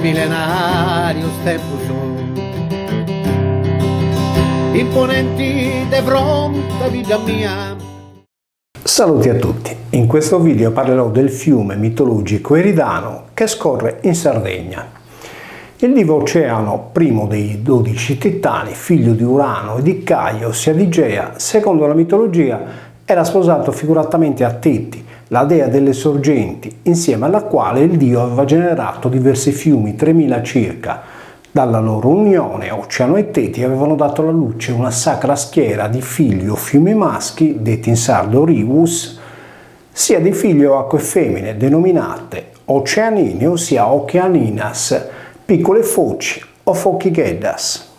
millenarios tempus imponenti de fronte vita mia. Saluti a tutti, in questo video parlerò del fiume mitologico Eridano che scorre in Sardegna. Il divo Oceano, primo dei 12 titani, figlio di Urano e di Caio, sia di Gea, secondo la mitologia era sposato figuratamente a Teti, la dea delle sorgenti, insieme alla quale il dio aveva generato diversi fiumi, 3000 circa. Dalla loro unione, Oceano e Teti avevano dato alla luce una sacra schiera di figli o fiumi maschi, detti in sardo rivus, sia di figli o acque femmine, denominate oceanine, ossia oceaninas, piccole foci o fochigeddas.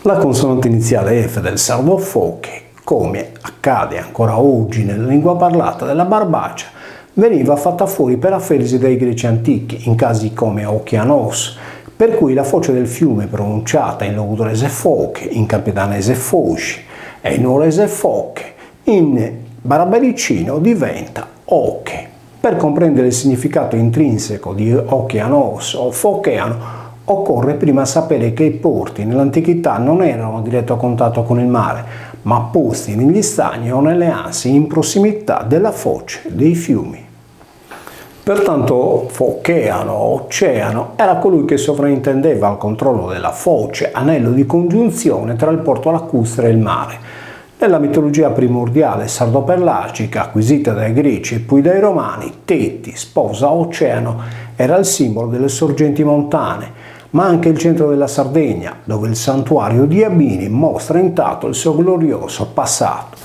La consonante iniziale F del sardo foche, come accade ancora oggi nella lingua parlata della Barbacia, veniva fatta fuori per afferisi dai greci antichi, in casi come okeanos, per cui la foce del fiume pronunciata in logudorese foche, in capitanese fosci e in orese foche, in barabericino diventa oche. Per comprendere il significato intrinseco di okeanos o focheano, occorre prima sapere che i porti nell'antichità non erano a diretto contatto con il mare, ma posti negli stagni o nelle anse in prossimità della foce dei fiumi. Pertanto Focheano, Oceano, era colui che sovrintendeva al controllo della foce, anello di congiunzione tra il porto lacustre e il mare. Nella mitologia primordiale sardo-pelasgica, acquisita dai greci e poi dai romani, Teti, sposa Oceano, era il simbolo delle sorgenti montane, ma anche il centro della Sardegna, dove il santuario di Abini mostra intatto il suo glorioso passato.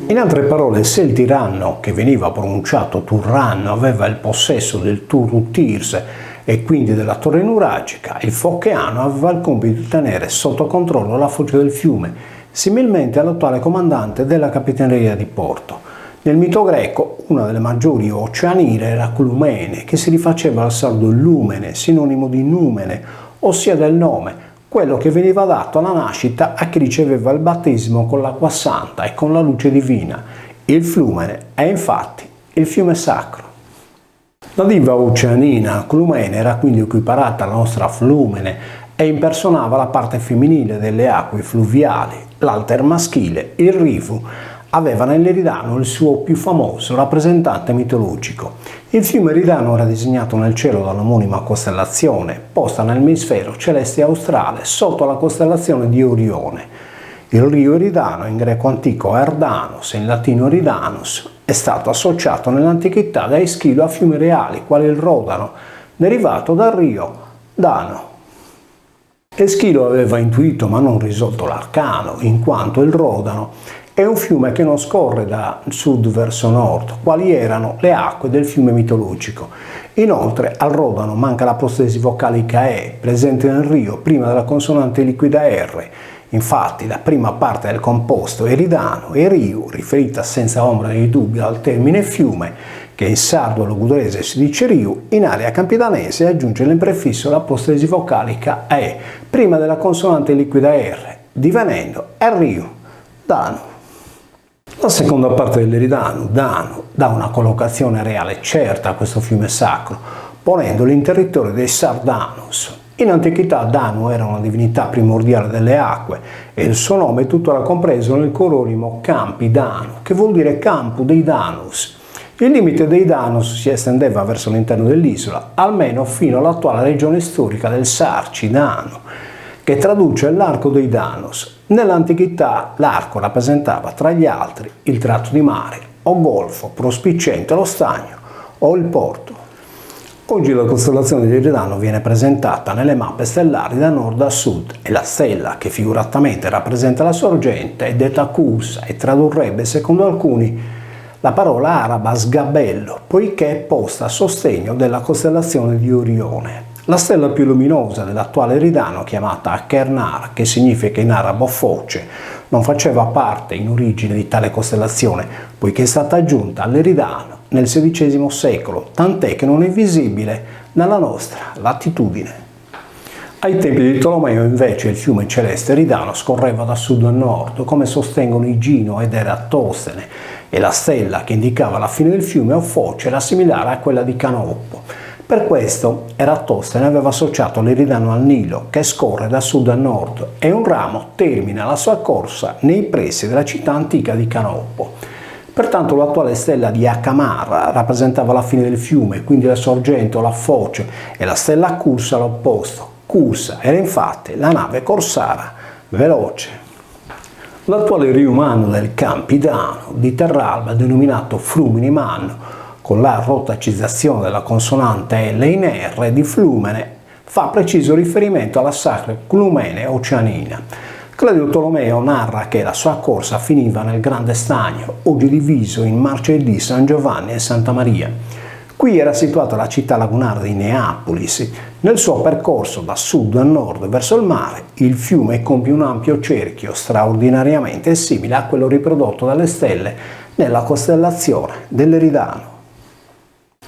In altre parole, se il tiranno, che veniva pronunciato Turranno, aveva il possesso del Turutirs e quindi della torre nuragica, il Focheano aveva il compito di tenere sotto controllo la foce del fiume, similmente all'attuale comandante della capitaneria di porto. Nel mito greco, una delle maggiori oceanire era Clumene, che si rifaceva al sardo lumene, sinonimo di numene, ossia del nome, quello che veniva dato alla nascita a chi riceveva il battesimo con l'acqua santa e con la luce divina. Il flumene è infatti il fiume sacro. La diva oceanina Clumene era quindi equiparata alla nostra Flumene e impersonava la parte femminile delle acque fluviali. L'alter maschile, il Rifu, aveva nell'Eridano il suo più famoso rappresentante mitologico. Il fiume Eridano era disegnato nel cielo dall'omonima costellazione, posta nell'emisfero celeste australe, sotto la costellazione di Orione. Il rio Eridano, in greco antico Erdanos e in latino Eridanus, è stato associato nell'antichità da Eschilo a fiumi reali, quali il Rodano, derivato dal rio Dano. Eschilo aveva intuito ma non risolto l'arcano, in quanto il Rodano è un fiume che non scorre da sud verso nord, quali erano le acque del fiume mitologico. Inoltre al Rodano manca la prostesi vocalica E, presente nel rio prima della consonante liquida R. Infatti la prima parte del composto Eridano e Riu, riferita senza ombra di dubbio al termine fiume, che in sardo logudorese si dice Riu, in area campidanese aggiunge l'imprefisso la prostesi vocalica E, prima della consonante liquida R, divenendo Riu, Dano. La seconda parte dell'Eridano, Dano, dà una collocazione reale certa a questo fiume sacro, ponendolo in territorio dei Sardanus. In antichità Danu era una divinità primordiale delle acque e il suo nome è tuttora compreso nel coronimo Campi Danu, che vuol dire campo dei Danus. Il limite dei Danus si estendeva verso l'interno dell'isola, almeno fino all'attuale regione storica del Sarci Danu, che traduce l'arco dei Danus. Nell'antichità l'arco rappresentava tra gli altri il tratto di mare o golfo prospiciente lo stagno o il porto. Oggi la costellazione di Eridano viene presentata nelle mappe stellari da nord a sud e la stella che figuratamente rappresenta la sorgente è detta Cus e tradurrebbe secondo alcuni la parola araba sgabello, poiché è posta a sostegno della costellazione di Orione. La stella più luminosa dell'attuale Eridano, chiamata Achernar, che significa in arabo foce, non faceva parte in origine di tale costellazione, poiché è stata aggiunta all'Eridano nel XVI secolo, tant'è che non è visibile nella nostra latitudine. Ai tempi di Tolomeo invece il fiume celeste Eridano scorreva da sud a nord, come sostengono Igino ed Eratostene, e la stella che indicava la fine del fiume o foce era similare a quella di Canoppo. Per questo Eratostene aveva associato l'Eridano al Nilo, che scorre da sud a nord, e un ramo termina la sua corsa nei pressi della città antica di Canoppo. Pertanto l'attuale stella di Acamar rappresentava la fine del fiume, quindi la sorgente o la foce, e la stella Cursa l'opposto. Cursa era infatti la nave corsara veloce. L'attuale rio umano del Campidano di Terralba, denominato Flumini Manno, con la rotacizzazione della consonante L in R di Flumene, fa preciso riferimento alla sacra Clumene oceanina. Claudio Tolomeo narra che la sua corsa finiva nel Grande Stagno, oggi diviso in Marcedì, San Giovanni e Santa Maria. Qui era situata la città lagunare di Neapolis. Nel suo percorso da sud a nord verso il mare, il fiume compie un ampio cerchio straordinariamente simile a quello riprodotto dalle stelle nella costellazione dell'Eridano.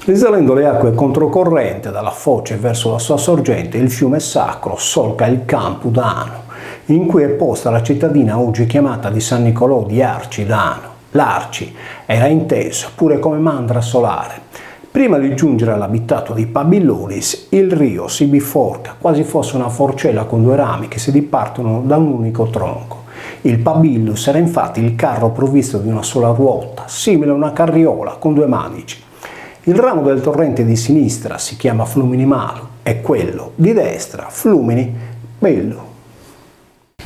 Risalendo le acque controcorrente dalla foce verso la sua sorgente, il fiume sacro solca il Campo Dano, in cui è posta la cittadina oggi chiamata di San Nicolò di Arcidano. L'Arci era inteso pure come mandra solare. Prima di giungere all'abitato di Pabillonis, il rio si biforca, quasi fosse una forcella con due rami che si dipartono da un unico tronco. Il Pabillus era infatti il carro provvisto di una sola ruota, simile a una carriola con due manici. Il ramo del torrente di sinistra si chiama Flumini Malu e quello di destra Flumini Bellu.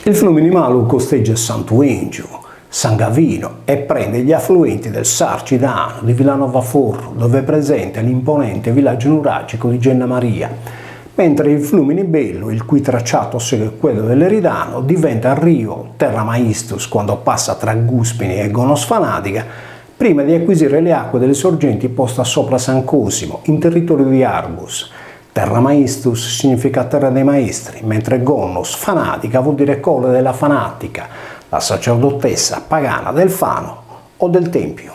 Il Flumini Malu costeggia Sant'Uingio, San Gavino e prende gli affluenti del Sarcidano di Villanova Forro, dove è presente l'imponente villaggio nuragico di Genna Maria, mentre il Flumini Bellu, il cui tracciato segue quello dell'Eridano, diventa il rio Terra Maistus quando passa tra Guspini e Gonos Fanadica, prima di acquisire le acque delle sorgenti posta sopra San Cosimo, in territorio di Arbus. Terra Maistus significa terra dei maestri, mentre Gonos Fanatica vuol dire colle della fanatica, la sacerdotessa pagana del Fano o del Tempio.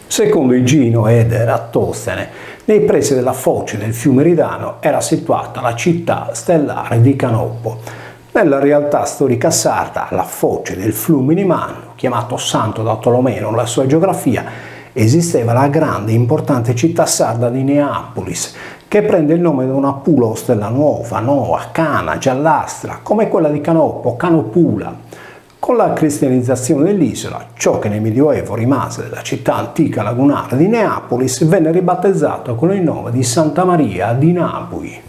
Secondo Igino ed Eratostene, nei pressi della foce del fiume Eridano era situata la città stellare di Canoppo. Nella realtà storica sarda, la foce del Flumini Manno, chiamato Santo da Tolomeo nella sua geografia, esisteva la grande e importante città sarda di Neapolis, che prende il nome da una pula o stella nuova, Noa, Cana, giallastra, come quella di Canoppo, Canopula. Con la cristianizzazione dell'isola, ciò che nel Medioevo rimase della città antica lagunare di Neapolis venne ribattezzato con il nome di Santa Maria di Napoli.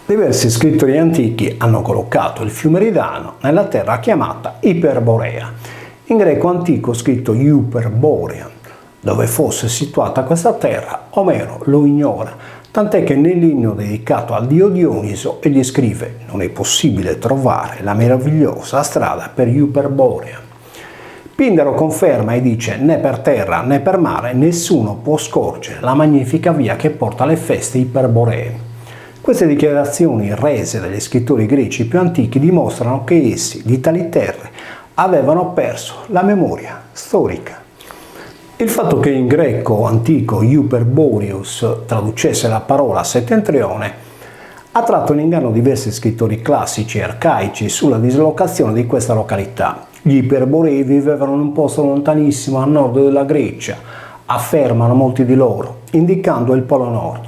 Diversi scrittori antichi hanno collocato il fiume Eridano nella terra chiamata Iperborea, in greco antico scritto Iuperborean. Dove fosse situata questa terra, Omero lo ignora, tant'è che nell'inno dedicato al dio Dioniso egli scrive: non è possibile trovare la meravigliosa strada per Iuperborea. Pindaro conferma e dice: né per terra né per mare nessuno può scorgere la magnifica via che porta alle feste iperboree. Queste dichiarazioni rese dagli scrittori greci più antichi dimostrano che essi di tali terre avevano perso la memoria storica. Il fatto che in greco antico Iuperboreus traducesse la parola settentrione ha tratto in inganno diversi scrittori classici e arcaici sulla dislocazione di questa località. Gli Iperborei vivevano in un posto lontanissimo a nord della Grecia, affermano molti di loro, indicando il Polo Nord.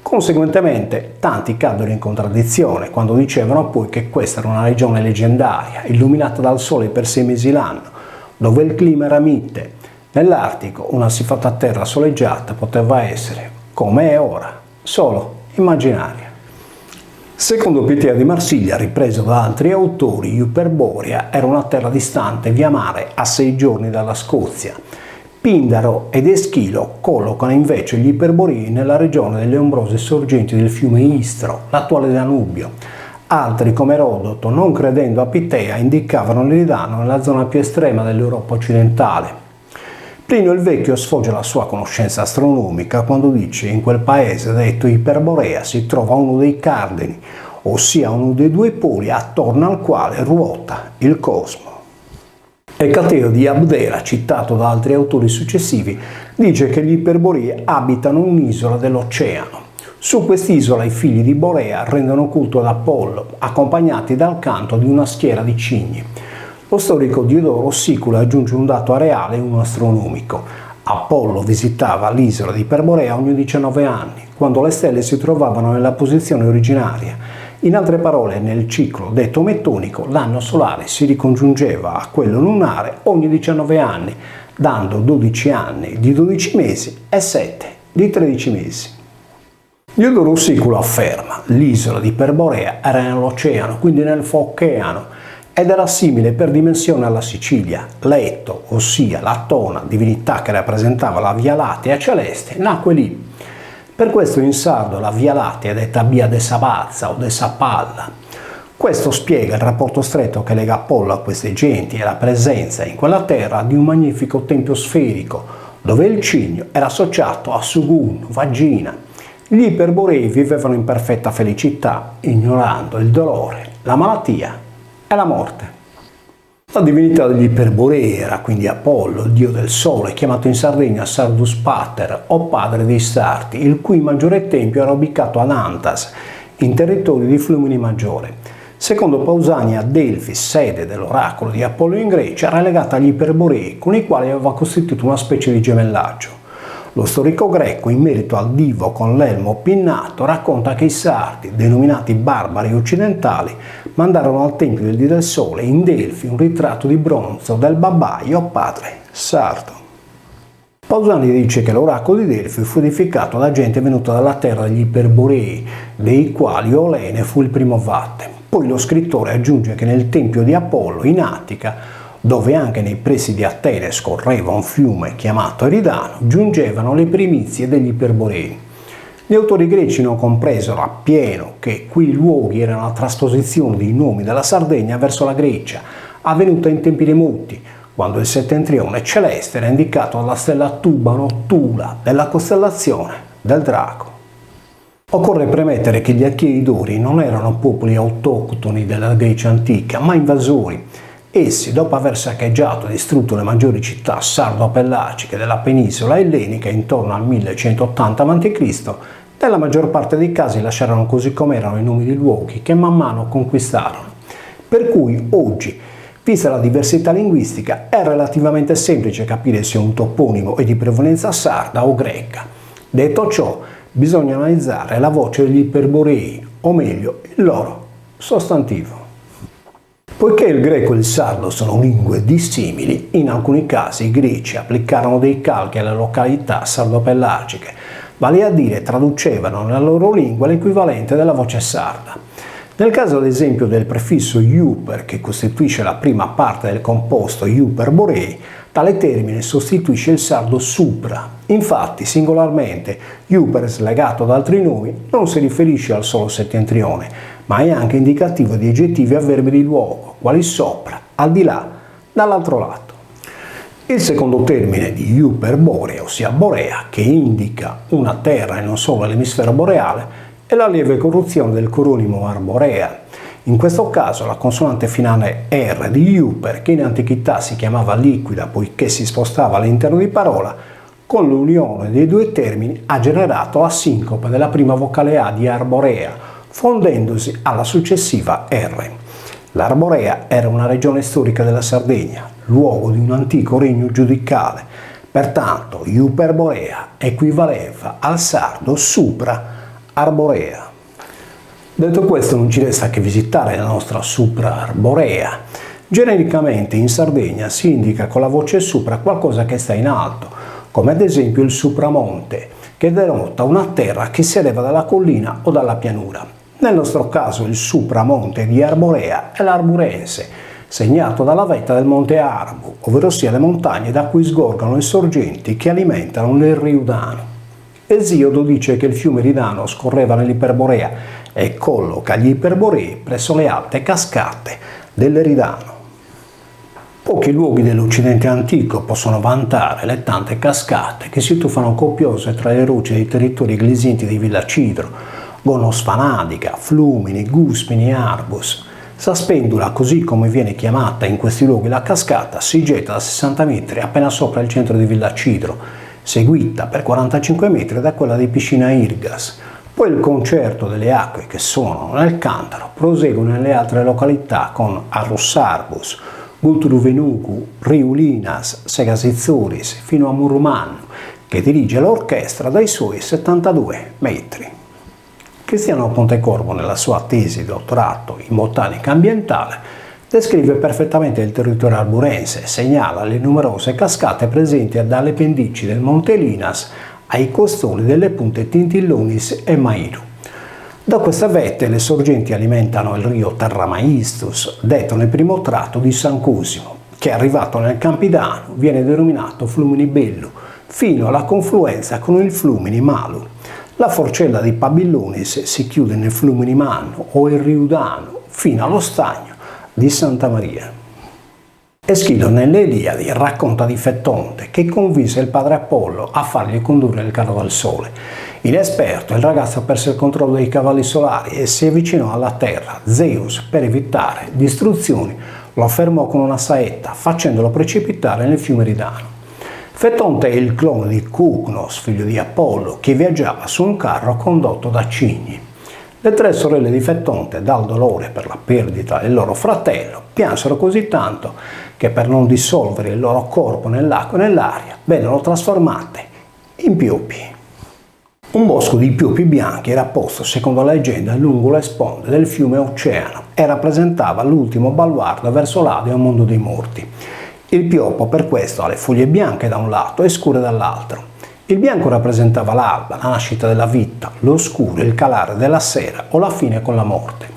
Conseguentemente, tanti caddero in contraddizione quando dicevano poi che questa era una regione leggendaria, illuminata dal sole per 6 mesi l'anno, dove il clima era mite. Nell'Artico una siffatta terra soleggiata poteva essere, come è ora, solo immaginaria. Secondo Pitea di Marsiglia, ripreso da altri autori, Iuperborea era una terra distante via mare a 6 giorni dalla Scozia. Pindaro ed Eschilo collocano invece gli Iperborei nella regione delle ombrose sorgenti del fiume Istro, l'attuale Danubio. Altri, come Erodoto, non credendo a Pitea, indicavano l'Eridano nella zona più estrema dell'Europa occidentale. Plinio il Vecchio sfoggia la sua conoscenza astronomica quando dice: in quel paese detto Iperborea si trova uno dei cardini, ossia uno dei 2 poli attorno al quale ruota il cosmo. Ecateo di Abdera, citato da altri autori successivi, dice che gli Iperborei abitano un'isola dell'oceano. Su quest'isola i figli di Borea rendono culto ad Apollo, accompagnati dal canto di una schiera di cigni. Lo storico Diodoro Sicula aggiunge un dato areale e uno astronomico. Apollo visitava l'isola di Iperborea ogni 19 anni, quando le stelle si trovavano nella posizione originaria. In altre parole, nel ciclo detto mettonico, l'anno solare si ricongiungeva a quello lunare ogni 19 anni, dando 12 anni di 12 mesi e 7 di 13 mesi. Diodoro Siculo afferma: l'isola di Iperborea era nell'oceano, quindi nel Foccéano, ed era simile per dimensione alla Sicilia. Leto, ossia Latona, divinità che rappresentava la Via Lattea celeste, nacque lì. Per questo in sardo la Via Lattea è detta Via de Sabazza o de Sapalla. Questo spiega il rapporto stretto che lega Apollo a queste genti e la presenza in quella terra di un magnifico tempio sferico, dove il cigno era associato a Sugun, vagina. Gli Iperborei vivevano in perfetta felicità, ignorando il dolore, la malattia e la morte. La divinità degli Iperborei era quindi Apollo, il dio del sole, chiamato in Sardegna Sardus Pater o padre dei Sarti, il cui maggiore tempio era ubicato ad Antas, in territorio di Flumini Maggiore. Secondo Pausania, Delfi, sede dell'oracolo di Apollo in Grecia, era legata agli Iperborei, con i quali aveva costituito una specie di gemellaggio. Lo storico greco, in merito al divo con l'elmo pinnato, racconta che i Sardi, denominati barbari occidentali, mandarono al tempio del dio del sole in Delfi un ritratto di bronzo del babbaio padre sardo. Pausani dice che l'oracolo di Delfi fu edificato da gente venuta dalla terra degli Iperborei, dei quali Olene fu il primo vatte. Poi lo scrittore aggiunge che nel tempio di Apollo in Attica, dove anche nei pressi di Atene scorreva un fiume chiamato Eridano, giungevano le primizie degli Iperborei. Gli autori greci non compresero appieno che quei luoghi erano la trasposizione dei nomi della Sardegna verso la Grecia, avvenuta in tempi remoti, quando il settentrione celeste era indicato dalla stella Tubano Tula della costellazione del Draco. Occorre premettere che gli Acheidori non erano popoli autoctoni della Grecia antica, ma invasori. Essi, dopo aver saccheggiato e distrutto le maggiori città sardo-pellagiche della penisola ellenica intorno al 1180 a.C., nella maggior parte dei casi lasciarono così com'erano i nomi di luoghi che man mano conquistarono. Per cui oggi, vista la diversità linguistica, è relativamente semplice capire se un toponimo è di provenienza sarda o greca. Detto ciò, bisogna analizzare la voce degli Iperborei, o meglio, il loro sostantivo. Poiché il greco e il sardo sono lingue dissimili, in alcuni casi i greci applicarono dei calchi alle località sardo-pellagiche, vale a dire traducevano nella loro lingua l'equivalente della voce sarda. Nel caso ad esempio del prefisso iuper, che costituisce la prima parte del composto Iuperborei, tale termine sostituisce il sardo supra. Infatti, singolarmente, iuper slegato ad altri nomi non si riferisce al solo settentrione, ma è anche indicativo di aggettivi e avverbi di luogo, quali sopra, al di là, dall'altro lato. Il secondo termine di Iuperborea, ossia borea, che indica una terra e non solo l'emisfero boreale, è la lieve corruzione del coronimo arborea. In questo caso la consonante finale R di Iuper, che in antichità si chiamava liquida poiché si spostava all'interno di parola, con l'unione dei due termini ha generato la sincope della prima vocale A di arborea, fondendosi alla successiva R. L'Arborea era una regione storica della Sardegna, luogo di un antico regno giudicale, pertanto Iuperborea equivaleva al sardo supra Arborea. Detto questo, non ci resta che visitare la nostra supra Arborea. Genericamente in Sardegna si indica con la voce supra qualcosa che sta in alto, come ad esempio il supramonte, che denota una terra che si eleva dalla collina o dalla pianura. Nel nostro caso il supramonte di Arborea è l'Arburense, segnato dalla vetta del monte Arbu, ovvero sia le montagne da cui sgorgano le sorgenti che alimentano il Riudano. Esiodo dice che il fiume Ridano scorreva nell'Iperborea e colloca gli Iperborei presso le alte cascate dell'Eridano. Pochi luoghi dell'Occidente antico possono vantare le tante cascate che si tuffano copiose tra le rocce dei territori glisienti di Villa Cidro, Gonosfanadica, Flumini, Guspini e Arbus. Saspendula, così come viene chiamata in questi luoghi la cascata, si getta da 60 metri appena sopra il centro di Villa Cidro, seguita per 45 metri da quella di Piscina Irgas. Poi il concerto delle acque che suonano nel Cantaro prosegue nelle altre località con Arrussarbus, Vulturu Riulinas, Segasizzuris, fino a Murumannu, che dirige l'orchestra dai suoi 72 metri. Cristiano Pontecorvo, nella sua tesi di dottorato in botanica ambientale, descrive perfettamente il territorio arburense e segnala le numerose cascate presenti dalle pendici del Monte Linas ai costoli delle punte Tintillonis e Mairu. Da queste vette le sorgenti alimentano il rio Terramaistus, detto nel primo tratto di San Cosimo, che arrivato nel Campidano viene denominato Flumini Bellu, fino alla confluenza con il Flumini Malu. La forcella di Pabillonis si chiude nel Flumini Mannu o il Riudano, fino allo stagno di Santa Maria. Eschilo nelle Eliadi racconta di Fettonte che convinse il padre Apollo a fargli condurre il carro dal sole. Inesperto, il ragazzo perse il controllo dei cavalli solari e si avvicinò alla terra. Zeus, per evitare distruzioni, lo fermò con una saetta, facendolo precipitare nel fiume Ridano. Fettonte è il clone di Cucnos, figlio di Apollo, che viaggiava su un carro condotto da cigni. Le tre sorelle di Fettonte, dal dolore per la perdita del loro fratello, piansero così tanto che per non dissolvere il loro corpo nell'acqua e nell'aria vennero trasformate in pioppi. Un bosco di pioppi bianchi era posto, secondo la leggenda, lungo le sponde del fiume Oceano e rappresentava l'ultimo baluardo verso l'Ade e il mondo dei morti. Il pioppo per questo ha le foglie bianche da un lato e scure dall'altro. Il bianco rappresentava l'alba, la nascita della vita, lo scuro, il calare della sera o la fine con la morte.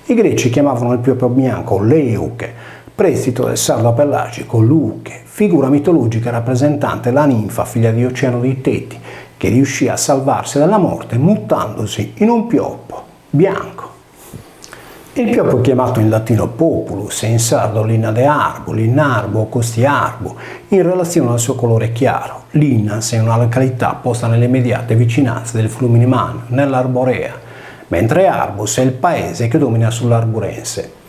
I greci chiamavano il pioppo bianco Leuche, prestito del sardo pelagico Luche, figura mitologica rappresentante la ninfa figlia di Oceano dei Teti, che riuscì a salvarsi dalla morte mutandosi in un pioppo bianco. Il pioppo è chiamato in latino populus e in sardo linna de arbo, linnarbo o costiarbo, in relazione al suo colore chiaro. Linnas è una località posta nelle immediate vicinanze del Flumini Mannu, nell'Arborea, mentre Arbus è il paese che domina sull'Arburense.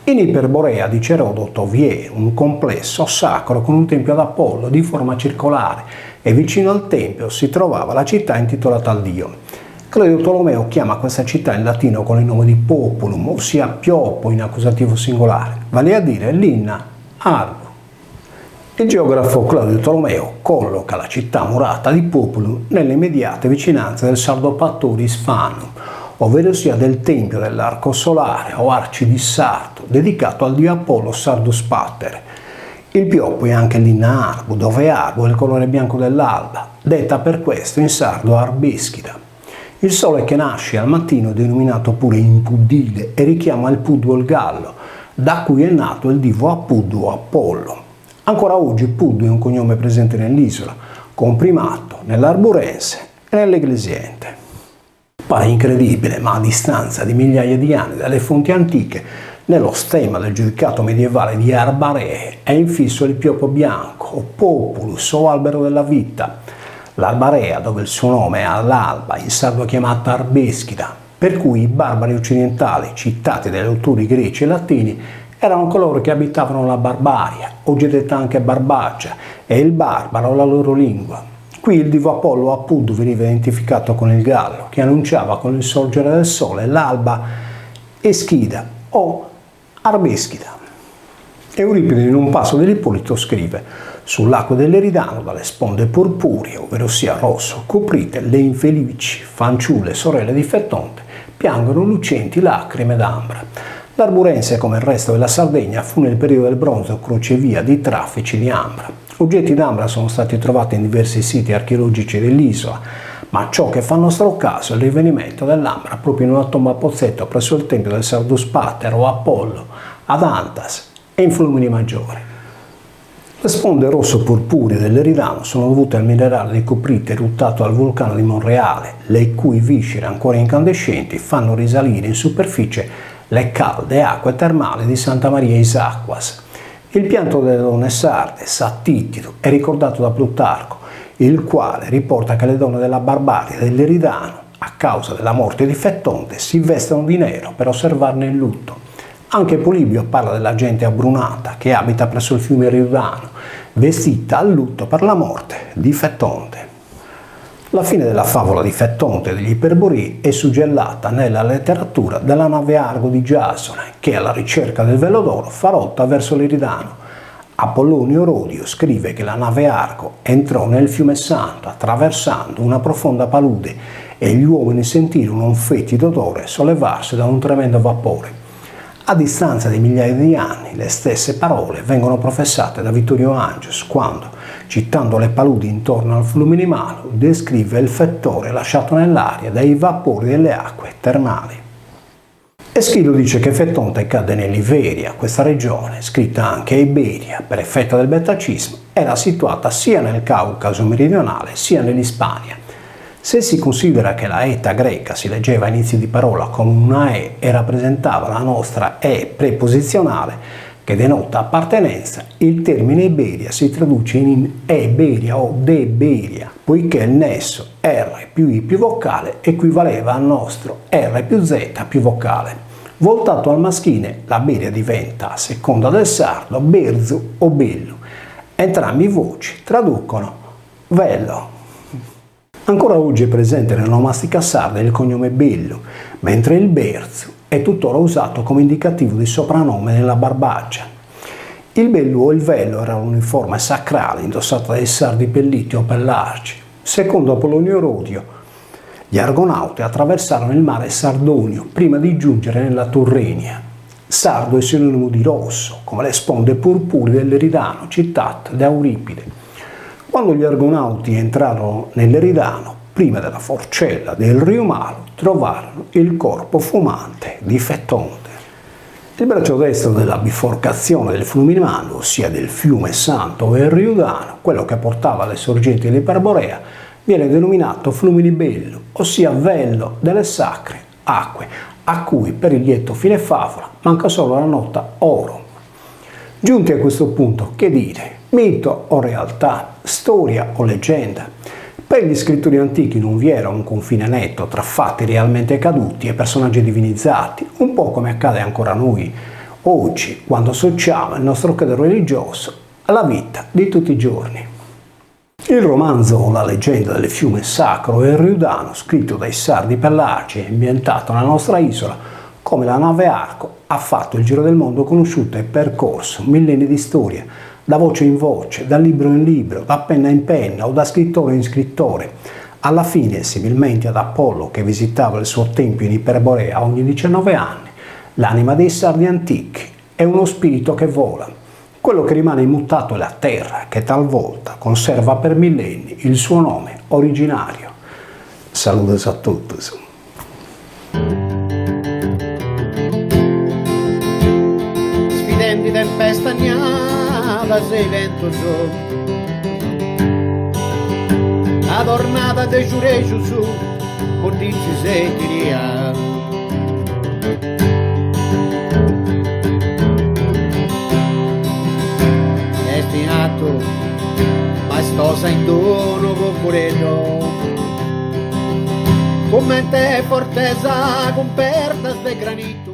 In Iperborea, dice Erodoto, vi è un complesso sacro con un tempio ad Apollo di forma circolare e vicino al tempio si trovava la città intitolata al dio. Claudio Tolomeo chiama questa città in latino con il nome di Populum, ossia Pioppo in accusativo singolare, vale a dire Linna Arbo. Il geografo Claudio Tolomeo colloca la città murata di Populum nelle immediate vicinanze del Sardopattoris Fanum, ovvero sia del tempio dell'arco solare o Arci di Sardo, dedicato al dio Apollo Sardus Pater. Il Pioppo è anche Linna Arbo, dove Arbo è il colore bianco dell'alba, detta per questo in sardo Arbeschida. Il sole che nasce al mattino è denominato pure Impudile e richiama il Pudduo il gallo, da cui è nato il divo Apudduo Apollo. Ancora oggi Pudduo è un cognome presente nell'isola, con primato nell'Arburense e nell'Eglesiente. Pare incredibile, ma a distanza di migliaia di anni dalle fonti antiche, nello stemma del giudicato medievale di Arbaree è infisso il pioppo bianco, o populus o albero della vita. L'Arbarea, dove il suo nome è all'alba, in sardo chiamata Arbeschida, per cui i barbari occidentali, citati dagli autori greci e latini, erano coloro che abitavano la Barbaria, oggi detta anche Barbagia, e il barbaro la loro lingua. Qui il divo Apollo appunto veniva identificato con il gallo, che annunciava con il sorgere del sole l'alba Eschida o Arbeschida. Euripide in un passo dell'Ippolito scrive: sull'acqua dell'Eridano, dalle sponde purpuree, ovvero sia rosso, coprite, le infelici fanciulle sorelle di Fettonte piangono lucenti lacrime d'ambra. L'Arburense, come il resto della Sardegna, fu nel periodo del bronzo crocevia di traffici di ambra. Oggetti d'ambra sono stati trovati in diversi siti archeologici dell'isola, ma ciò che fa nostro caso è il rinvenimento dell'ambra proprio in una tomba a pozzetto presso il tempio del Sardus Pater o Apollo, ad Antas e in Flumini Maggiore. Le sponde rosso-purpuree dell'Eridano sono dovute al minerale di coprite eruttato al vulcano di Monreale, le cui viscere ancora incandescenti fanno risalire in superficie le calde acque termali di Santa Maria Isacquas. Il pianto delle donne sarde, Sattitido, è ricordato da Plutarco, il quale riporta che le donne della barbarie dell'Eridano, a causa della morte di Fettonte, si vestono di nero per osservarne il lutto. Anche Polibio parla della gente abbrunata che abita presso il fiume Riudano, vestita a lutto per la morte di Fettonte. La fine della favola di Fettonte degli Iperborei è suggellata nella letteratura della nave Argo di Giasone, che alla ricerca del velo d'oro fa rotta verso l'Eridano. Apollonio Rodio scrive che la nave Argo entrò nel fiume Santo attraversando una profonda palude e gli uomini sentirono un fetido odore sollevarsi da un tremendo vapore. A distanza di migliaia di anni, le stesse parole vengono professate da Vittorio Angius quando, citando le paludi intorno al Fluminimano, descrive il fettore lasciato nell'aria dai vapori delle acque termali. Eschilo dice che Fettonte cadde nell'Iveria, questa regione, scritta anche Iberia per effetto del betacismo, era situata sia nel Caucaso meridionale sia nell'Ispania. Se si considera che la eta greca si leggeva a inizio di parola come una E e rappresentava la nostra E preposizionale, che denota appartenenza, il termine Iberia si traduce in Eberia o Deberia, poiché il nesso R più I più vocale equivaleva al nostro R più Z più vocale. Voltato al maschile, la Beria diventa, a seconda del sardo, Berzu o Bellu. Entrambi i voci traducono vello. Ancora oggi è presente nell'onomastica sarda il cognome Bellu, mentre il Berzu è tuttora usato come indicativo di soprannome nella Barbagia. Il Bellu o il vello era l'uniforme sacrale indossato dai sardi pelliti o pellargi. Secondo Apollonio Rodio, gli argonauti attraversarono il mare Sardonio prima di giungere nella Turrenia. Sardo è sinonimo di rosso, come le sponde purpuree dell'Eridano, citate da Euripide. Quando gli argonauti entrarono nell'Eridano, prima della forcella del Rio Malo, trovarono il corpo fumante di Fettonte. Il braccio destro della biforcazione del Fluminimano, ossia del fiume Santo e il Riudano, quello che portava alle sorgenti dell'Iperborea, viene denominato Fluminibello, ossia vello delle sacre acque, a cui per il lieto fine favola manca solo la nota oro. Giunti a questo punto, che dire? Mito o realtà? Storia o leggenda? Per gli scrittori antichi non vi era un confine netto tra fatti realmente accaduti e personaggi divinizzati, un po' come accade ancora a noi oggi, quando associamo il nostro credo religioso alla vita di tutti i giorni. Il romanzo La leggenda del fiume sacro e il Riudano, scritto dai sardi pellargi e ambientato nella nostra isola, come la nave Argo, ha fatto il giro del mondo conosciuto e percorso millenni di storia, da voce in voce, da libro in libro, da penna in penna o da scrittore in scrittore. Alla fine, similmente ad Apollo che visitava il suo tempio in Iperborea ogni 19 anni, l'anima dei sardi antichi è uno spirito che vola. Quello che rimane immutato è la terra, che talvolta conserva per millenni il suo nome originario. Saludos a tutti. Sfidenti tempesta agnata sei vento su, adornata de giureggio su, portici sei tiria. Destinato, maestosa in dono con curello, come te forteza con perdas de granito.